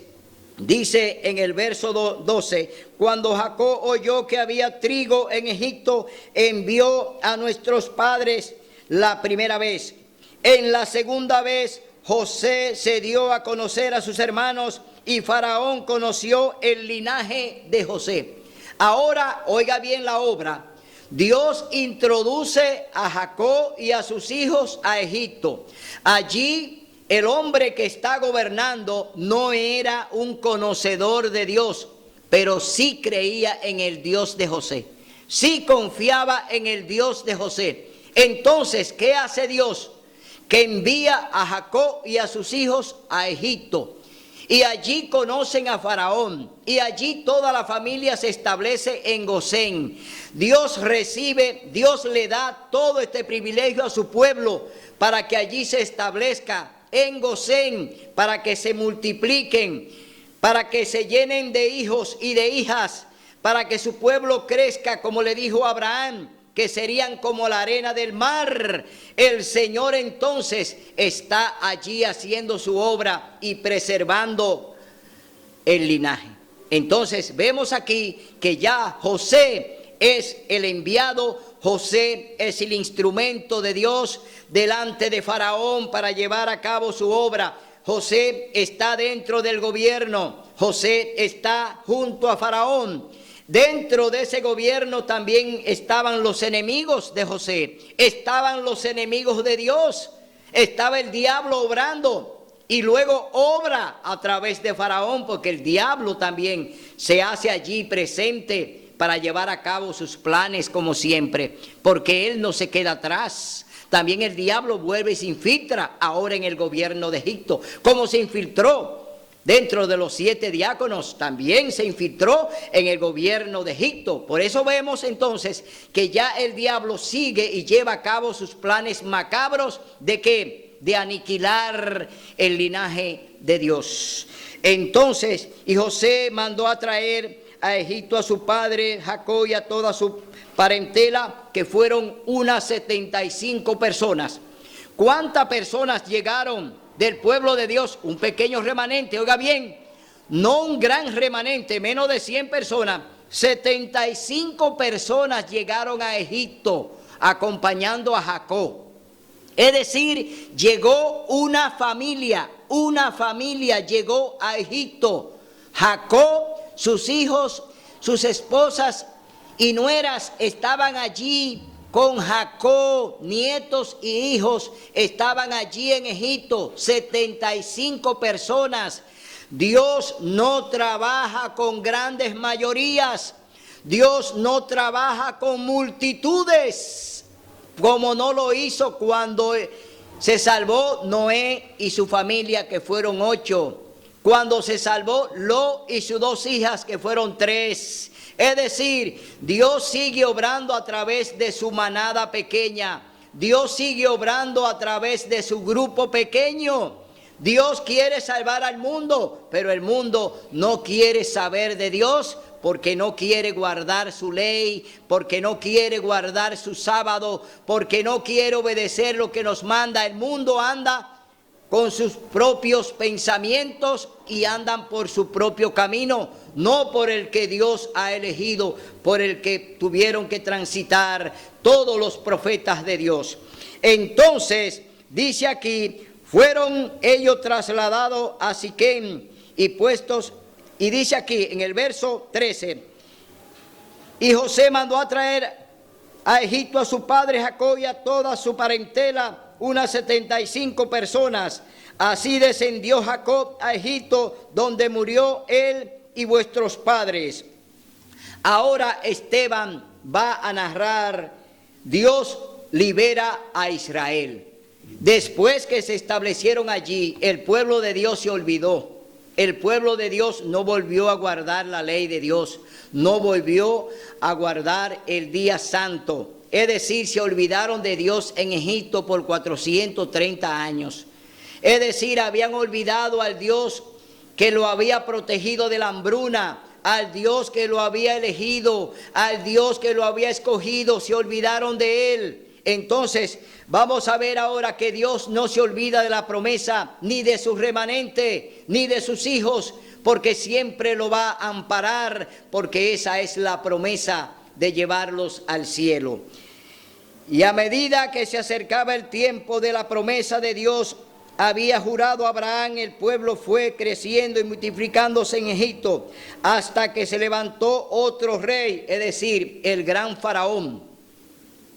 dice en el verso 12: cuando Jacob oyó que había trigo en Egipto, envió a nuestros padres la primera vez. En la segunda vez, José se dio a conocer a sus hermanos y Faraón conoció el linaje de José. Ahora, oiga bien la obra. Dios introduce a Jacob y a sus hijos a Egipto. Allí el hombre que está gobernando no era un conocedor de Dios, pero sí creía en el Dios de José. Sí confiaba en el Dios de José. Entonces, ¿qué hace Dios? Que envía a Jacob y a sus hijos a Egipto. Y allí conocen a Faraón. Y allí toda la familia se establece en Gosén. Dios le da todo este privilegio a su pueblo para que allí se establezca en Gosén, para que se multipliquen, para que se llenen de hijos y de hijas, para que su pueblo crezca, como le dijo Abraham, que serían como la arena del mar. El Señor entonces está allí haciendo su obra y preservando el linaje. Entonces vemos aquí que ya José es el enviado, José es el instrumento de Dios delante de Faraón para llevar a cabo su obra. José está dentro del gobierno. José está junto a Faraón. Dentro de ese gobierno también estaban los enemigos de José. Estaban los enemigos de Dios. Estaba el diablo obrando. Y luego obra a través de Faraón, porque el diablo también se hace allí presente para llevar a cabo sus planes como siempre, porque él no se queda atrás. También el diablo vuelve y se infiltra ahora en el gobierno de Egipto, como se infiltró dentro de los 7 diáconos, también se infiltró en el gobierno de Egipto. Por eso vemos entonces que ya el diablo sigue y lleva a cabo sus planes macabros de ¿qué? De aniquilar el linaje de Dios. Entonces, y José mandó a traer a Egipto a su padre Jacob y a toda su parentela, que fueron unas 75 personas. ¿Cuántas personas llegaron del pueblo de Dios? Un pequeño remanente, oiga bien, no un gran remanente, menos de 100 personas. 75 personas llegaron a Egipto acompañando a Jacob. Es decir, llegó una familia llegó a Egipto. Jacob, sus hijos, sus esposas y nueras estaban allí con Jacob, nietos y hijos estaban allí en Egipto, 75 personas. Dios no trabaja con grandes mayorías, Dios no trabaja con multitudes, como no lo hizo cuando se salvó Noé y su familia, que fueron 8. Cuando se salvó Lot y sus 2 hijas, que fueron 3. Es decir, Dios sigue obrando a través de su manada pequeña. Dios sigue obrando a través de su grupo pequeño. Dios quiere salvar al mundo, pero el mundo no quiere saber de Dios porque no quiere guardar su ley, porque no quiere guardar su sábado, porque no quiere obedecer lo que nos manda. El mundo anda con sus propios pensamientos y andan por su propio camino, no por el que Dios ha elegido, por el que tuvieron que transitar todos los profetas de Dios. Entonces, dice aquí, fueron ellos trasladados a Siquem y puestos, y dice aquí en el verso 13, y José mandó a traer a Egipto a su padre Jacob y a toda su parentela, unas 75 personas. Así descendió Jacob a Egipto, donde murió él y vuestros padres. Ahora Esteban va a narrar, Dios libera a Israel. Después que se establecieron allí, el pueblo de Dios se olvidó. El pueblo de Dios no volvió a guardar la ley de Dios, no volvió a guardar el día santo. Es decir, se olvidaron de Dios en Egipto por 430 años. Es decir, habían olvidado al Dios que lo había protegido de la hambruna, al Dios que lo había elegido, al Dios que lo había escogido, se olvidaron de Él. Entonces, vamos a ver ahora que Dios no se olvida de la promesa, ni de su remanente, ni de sus hijos, porque siempre lo va a amparar, porque esa es la promesa de llevarlos al cielo. Y a medida que se acercaba el tiempo de la promesa de Dios, había jurado Abraham, el pueblo fue creciendo y multiplicándose en Egipto, hasta que se levantó otro rey, es decir, el gran faraón,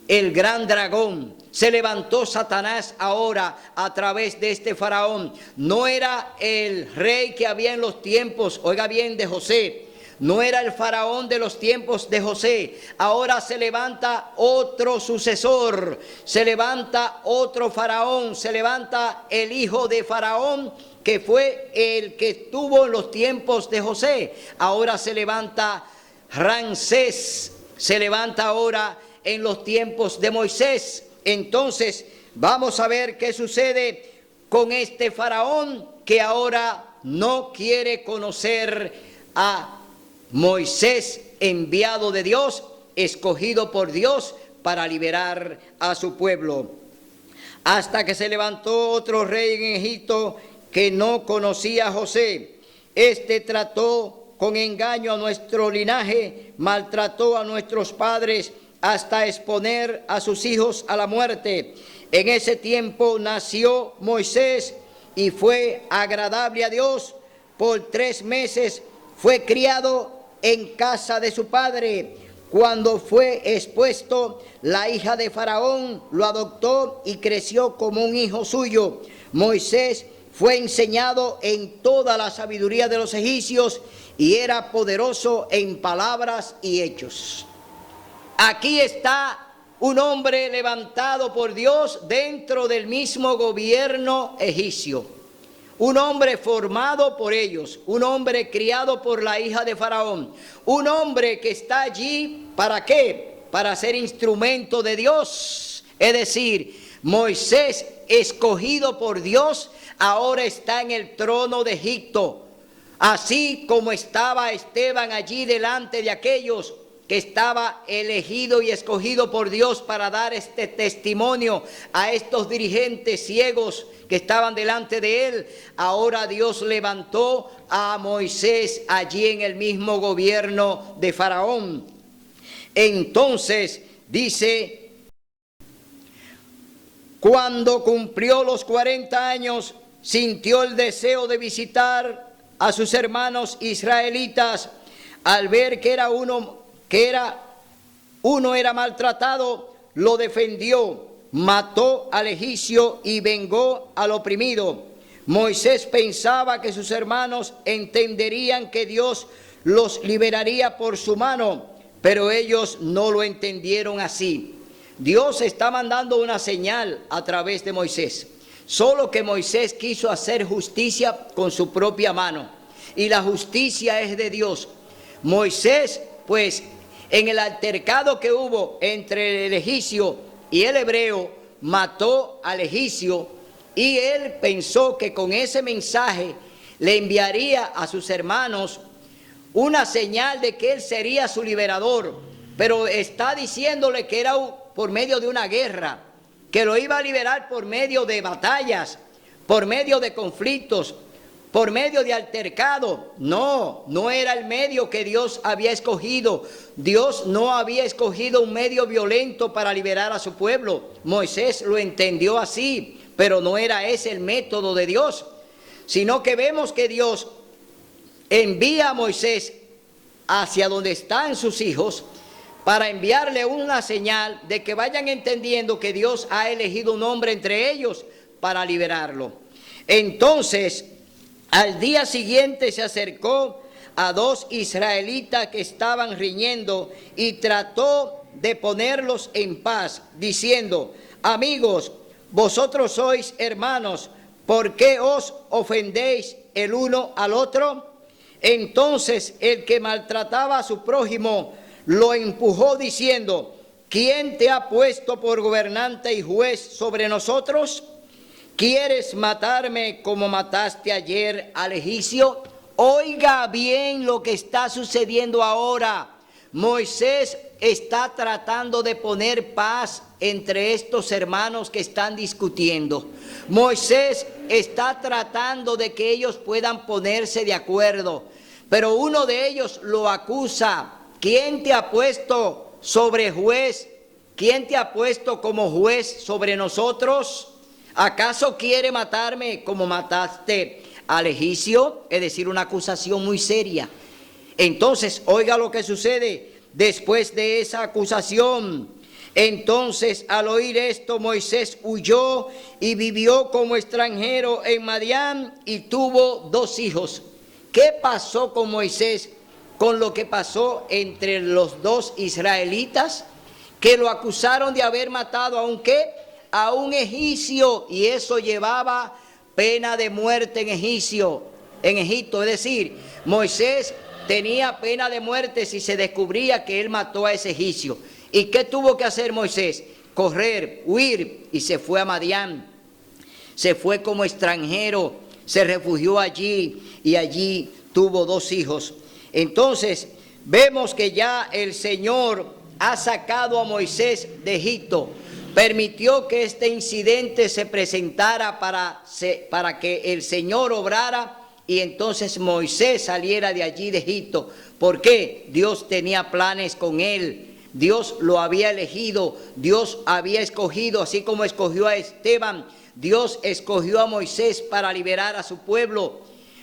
el gran dragón. Se levantó Satanás ahora a través de este faraón. No era el rey que había en los tiempos, oiga bien, de José. No era el faraón de los tiempos de José. Ahora se levanta otro sucesor, se levanta otro faraón, se levanta el hijo de faraón, que fue el que estuvo en los tiempos de José. Ahora se levanta Ramsés, se levanta ahora en los tiempos de Moisés. Entonces vamos a ver qué sucede con este faraón que ahora no quiere conocer a Moisés, enviado de Dios, escogido por Dios para liberar a su pueblo. Hasta que se levantó otro rey en Egipto que no conocía a José. Este trató con engaño a nuestro linaje, maltrató a nuestros padres hasta exponer a sus hijos a la muerte. En ese tiempo nació Moisés y fue agradable a Dios. Por 3 meses fue criado en casa de su padre. Cuando fue expuesto, la hija de Faraón lo adoptó y creció como un hijo suyo. Moisés fue enseñado en toda la sabiduría de los egipcios y era poderoso en palabras y hechos. Aquí está un hombre levantado por Dios dentro del mismo gobierno egipcio. Un hombre formado por ellos, un hombre criado por la hija de Faraón, un hombre que está allí, ¿para qué? Para ser instrumento de Dios. Es decir, Moisés, escogido por Dios, ahora está en el trono de Egipto. Así como estaba Esteban allí delante de aquellos que estaba elegido y escogido por Dios para dar este testimonio a estos dirigentes ciegos que estaban delante de él. Ahora Dios levantó a Moisés allí en el mismo gobierno de Faraón. Entonces dice, cuando cumplió los 40 años, sintió el deseo de visitar a sus hermanos israelitas. Al ver que uno era maltratado, lo defendió, mató al egipcio y vengó al oprimido. Moisés pensaba que sus hermanos entenderían que Dios los liberaría por su mano, pero ellos no lo entendieron así. Dios está mandando una señal a través de Moisés, solo que Moisés quiso hacer justicia con su propia mano, y la justicia es de Dios. Moisés, pues, en el altercado que hubo entre el egipcio y el hebreo, mató al egipcio, y él pensó que con ese mensaje le enviaría a sus hermanos una señal de que él sería su liberador, pero está diciéndole que era por medio de una guerra, que lo iba a liberar por medio de batallas, por medio de conflictos, por medio de altercado. No era el medio que Dios había escogido. Dios no había escogido un medio violento para liberar a su pueblo. Moisés lo entendió así, pero no era ese el método de Dios, sino que vemos que Dios envía a Moisés hacia donde están sus hijos para enviarle una señal de que vayan entendiendo que Dios ha elegido un hombre entre ellos para liberarlo. Entonces, al día siguiente se acercó a 2 israelitas que estaban riñendo y trató de ponerlos en paz, diciendo: amigos, vosotros sois hermanos, ¿por qué os ofendéis el uno al otro? Entonces el que maltrataba a su prójimo lo empujó diciendo: ¿quién te ha puesto por gobernante y juez sobre nosotros? ¿Quieres matarme como mataste ayer al egipcio? Oiga bien lo que está sucediendo ahora. Moisés está tratando de poner paz entre estos hermanos que están discutiendo. Moisés está tratando de que ellos puedan ponerse de acuerdo, pero uno de ellos lo acusa. ¿Quién te ha puesto sobre juez? ¿Quién te ha puesto como juez sobre nosotros? ¿Acaso quiere matarme como mataste al egipcio? Es decir, una acusación muy seria. Entonces, oiga lo que sucede después de esa acusación. Entonces, al oír esto, Moisés huyó y vivió como extranjero en Madián y tuvo 2 hijos. ¿Qué pasó con Moisés? Con lo que pasó entre los 2 israelitas, que lo acusaron de haber matado a un ¿qué? A un egipcio, y eso llevaba pena de muerte en Egipto. Es decir, Moisés tenía pena de muerte si se descubría que él mató a ese egipcio. ¿Y qué tuvo que hacer Moisés? Correr, huir, y se fue a Madián. Se fue como extranjero, se refugió allí y allí tuvo 2 hijos. Entonces vemos que ya el Señor ha sacado a Moisés de Egipto. Permitió que este incidente se presentara para que el Señor obrara y entonces Moisés saliera de allí de Egipto. ¿Por qué? Dios tenía planes con él. Dios lo había elegido, Dios había escogido, así como escogió a Esteban, Dios escogió a Moisés para liberar a su pueblo,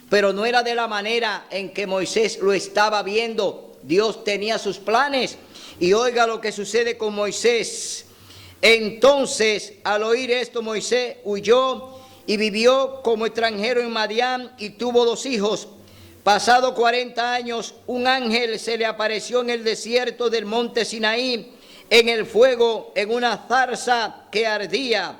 pero no era de la manera en que Moisés lo estaba viendo. Dios tenía sus planes, y oiga lo que sucede con Moisés. Entonces, al oír esto, Moisés huyó y vivió como extranjero en Madián y tuvo 2 hijos. Pasado 40 años, un ángel se le apareció en el desierto del monte Sinaí, en el fuego, en una zarza que ardía.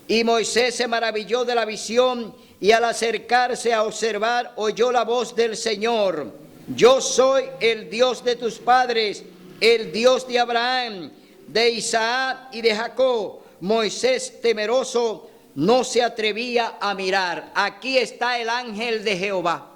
Y Moisés se maravilló de la visión, y al acercarse a observar, oyó la voz del Señor: yo soy el Dios de tus padres, el Dios de Abraham, de Isaac y de Jacob. Moisés, temeroso, no se atrevía a mirar. Aquí está el ángel de Jehová.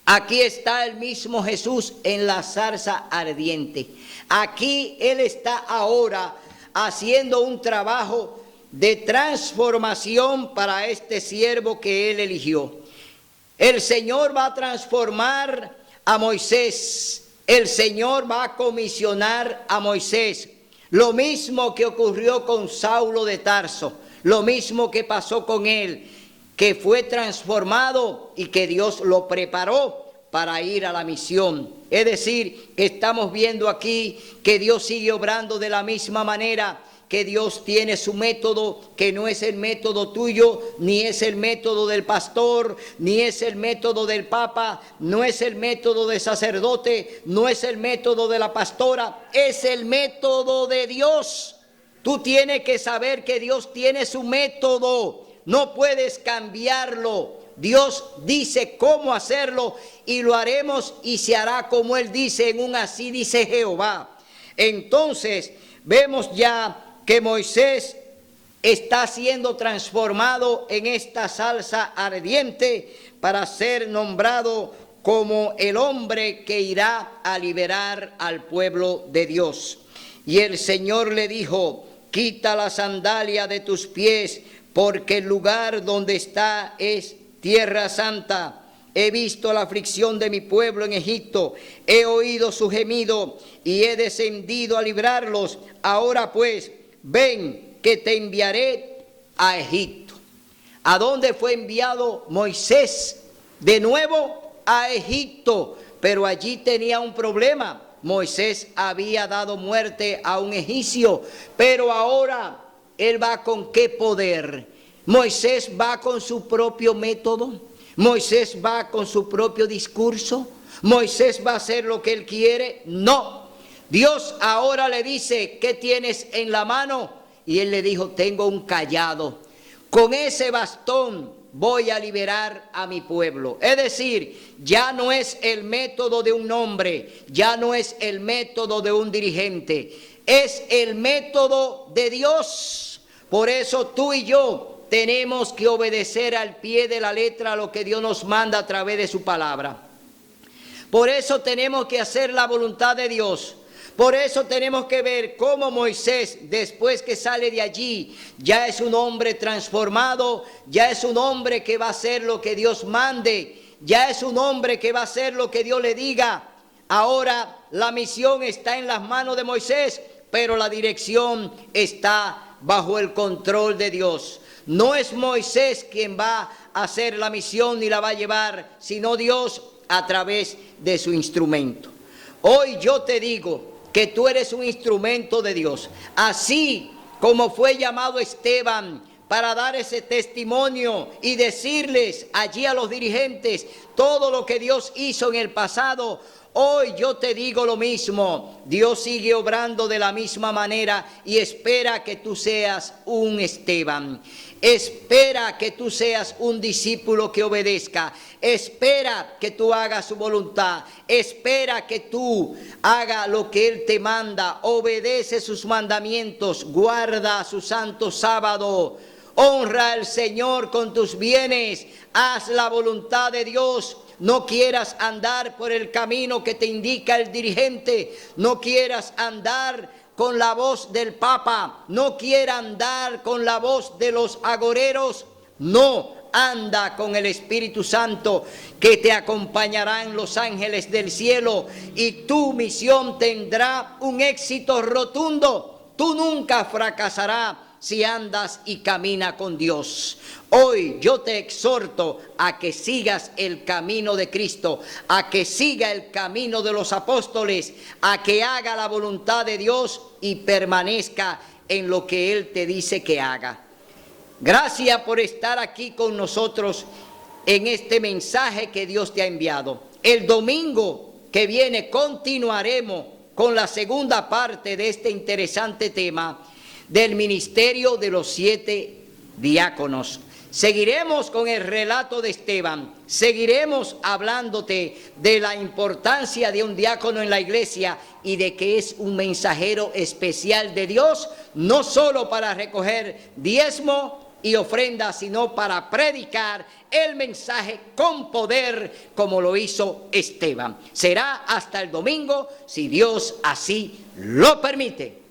Aquí está el mismo Jesús en la zarza ardiente. Aquí Él está ahora haciendo un trabajo de transformación para este siervo que Él eligió. El Señor va a transformar a Moisés. El Señor va a comisionar a Moisés. Lo mismo que ocurrió con Saulo de Tarso. Lo mismo que pasó con él, que fue transformado y que Dios lo preparó para ir a la misión. Es decir, que estamos viendo aquí que Dios sigue obrando de la misma manera, que Dios tiene su método, que no es el método tuyo, ni es el método del pastor, ni es el método del papa, no es el método del sacerdote, no es el método de la pastora, es el método de Dios. Tú tienes que saber que Dios tiene su método, no puedes cambiarlo. Dios dice cómo hacerlo y lo haremos y se hará como Él dice, en un así dice Jehová. Entonces vemos ya que Moisés está siendo transformado en esta salsa ardiente para ser nombrado como el hombre que irá a liberar al pueblo de Dios. Y el Señor le dijo: quita la sandalia de tus pies, porque el lugar donde está es tierra santa. He visto la aflicción de mi pueblo en Egipto, he oído su gemido y he descendido a librarlos. Ahora pues, ven que te enviaré a Egipto. ¿A dónde fue enviado Moisés? De nuevo a Egipto, pero allí tenía un problema. Moisés había dado muerte a un egipcio, pero ahora él va con qué poder. Moisés va con su propio método, Moisés va con su propio discurso, Moisés va a hacer lo que él quiere. No, Dios ahora le dice: ¿qué tienes en la mano? Y él le dijo: tengo un cayado, con ese bastón voy a liberar a mi pueblo. Es decir, ya no es el método de un hombre, ya no es el método de un dirigente, es el método de Dios. Por eso tú y yo tenemos que obedecer al pie de la letra lo que Dios nos manda a través de su palabra. Por eso tenemos que hacer la voluntad de Dios. Por eso tenemos que ver cómo Moisés, después que sale de allí, ya es un hombre transformado, ya es un hombre que va a hacer lo que Dios mande, ya es un hombre que va a hacer lo que Dios le diga. Ahora la misión está en las manos de Moisés, pero la dirección está bajo el control de Dios. No es Moisés quien va a hacer la misión ni la va a llevar, sino Dios a través de su instrumento. Hoy yo te digo que tú eres un instrumento de Dios, así como fue llamado Esteban para dar ese testimonio y decirles allí a los dirigentes todo lo que Dios hizo en el pasado. Hoy yo te digo lo mismo. Dios sigue obrando de la misma manera y espera que tú seas un Esteban. Espera que tú seas un discípulo que obedezca. Espera que tú hagas su voluntad. Espera que tú hagas lo que Él te manda. Obedece sus mandamientos. Guarda su santo sábado. Honra al Señor con tus bienes. Haz la voluntad de Dios. No quieras andar por el camino que te indica el dirigente. No quieras andar con la voz del Papa. No quieras andar con la voz de los agoreros. No, anda con el Espíritu Santo, que te acompañarán los ángeles del cielo y tu misión tendrá un éxito rotundo. Tú nunca fracasarás si andas y camina con Dios. Hoy yo te exhorto a que sigas el camino de Cristo, a que siga el camino de los apóstoles, a que haga la voluntad de Dios y permanezca en lo que Él te dice que haga. Gracias por estar aquí con nosotros en este mensaje que Dios te ha enviado. El domingo que viene continuaremos con la segunda parte de este interesante tema del ministerio de los 7 diáconos. Seguiremos con el relato de Esteban, seguiremos hablándote de la importancia de un diácono en la iglesia y de que es un mensajero especial de Dios, no solo para recoger diezmo y ofrendas, sino para predicar el mensaje con poder como lo hizo Esteban. Será hasta el domingo, si Dios así lo permite.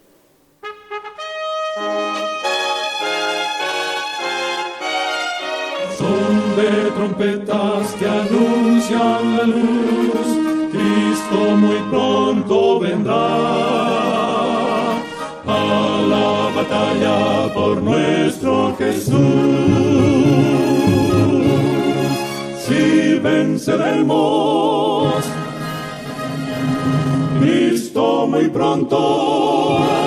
Son de trompetas que anuncian la luz, Cristo muy pronto vendrá. A la batalla por nuestro Jesús, si venceremos, Cristo muy pronto